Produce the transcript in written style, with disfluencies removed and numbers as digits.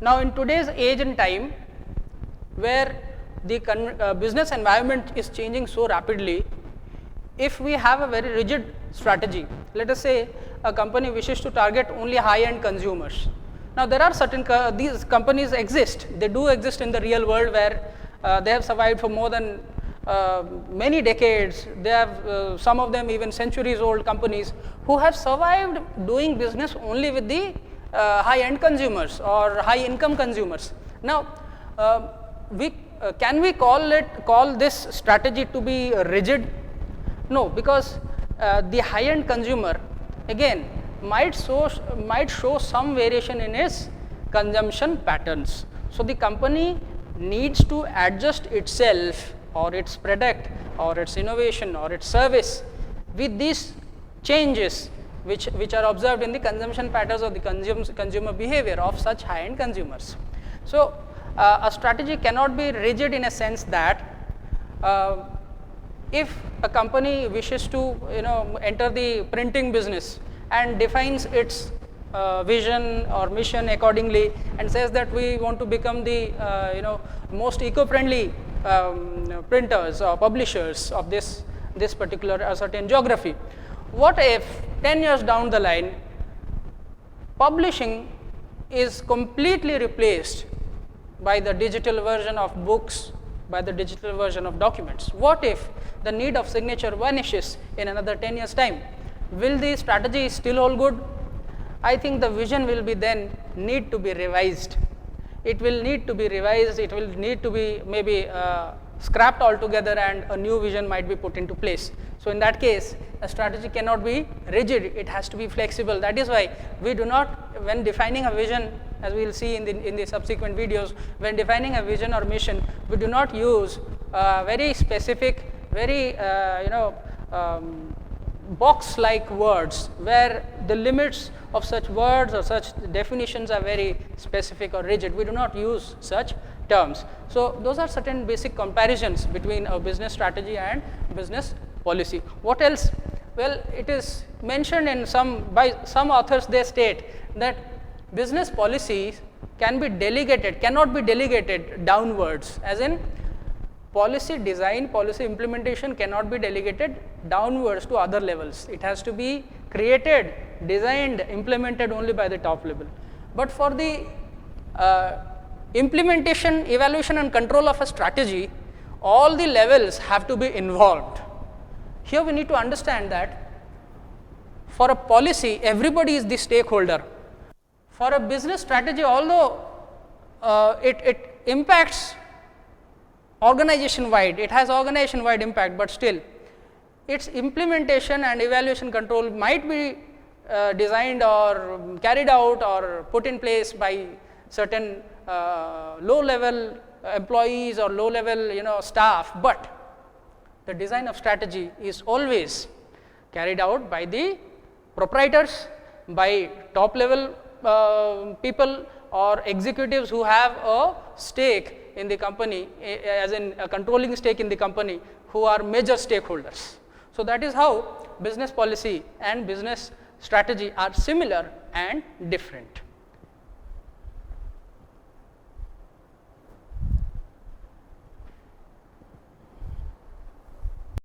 Now, in today's age and time, where the business environment is changing so rapidly, if we have a very rigid strategy, let us say a company wishes to target only high-end consumers. Now, there are certain these companies exist. They do exist in the real world, where they have survived for more than many decades. They have some of them even centuries old companies who have survived doing business only with the high-end consumers or high-income consumers. Now, can we call this strategy to be rigid? No, because the high-end consumer again might show some variation in its consumption patterns. So the company needs to adjust itself or its product or its innovation or its service with these changes which are observed in the consumption patterns of the consumer behavior of such high-end consumers. So a strategy cannot be rigid in a sense that if a company wishes to enter the printing business and defines its vision or mission accordingly and says that we want to become the most eco-friendly printers or publishers of this particular certain geography. What if 10 years down the line publishing is completely replaced by the digital version of books, by the digital version of documents? What if the need of signature vanishes in another 10 years time? Will the strategy still hold good? I think the vision will be then need to be revised. It will need to be revised, it will need to be maybe scrapped altogether, and a new vision might be put into place. So in that case, a strategy cannot be rigid, it has to be flexible. That is why we do not, when defining a vision, as we will see in the subsequent videos, when defining a vision or mission, we do not use very specific, very box-like words, where the limits of such words or such definitions are very specific or rigid. We do not use such terms. So those are certain basic comparisons between a business strategy and business policy. What else? Well, it is mentioned in by some authors. They state that business policies cannot be delegated downwards, as in policy design, policy implementation cannot be delegated downwards to other levels. It has to be created, designed, implemented only by the top level. But for the implementation, evaluation and control of a strategy, all the levels have to be involved. Here we need to understand that for a policy, everybody is the stakeholder. For a business strategy, although it impacts organization-wide, it has organization-wide impact, but still its implementation and evaluation control might be designed or carried out or put in place by certain low-level employees or low-level staff, but the design of strategy is always carried out by the proprietors, by top-level people or executives who have a stake in the company, as in a controlling stake in the company, who are major stakeholders. So that is how business policy and business strategy are similar and different.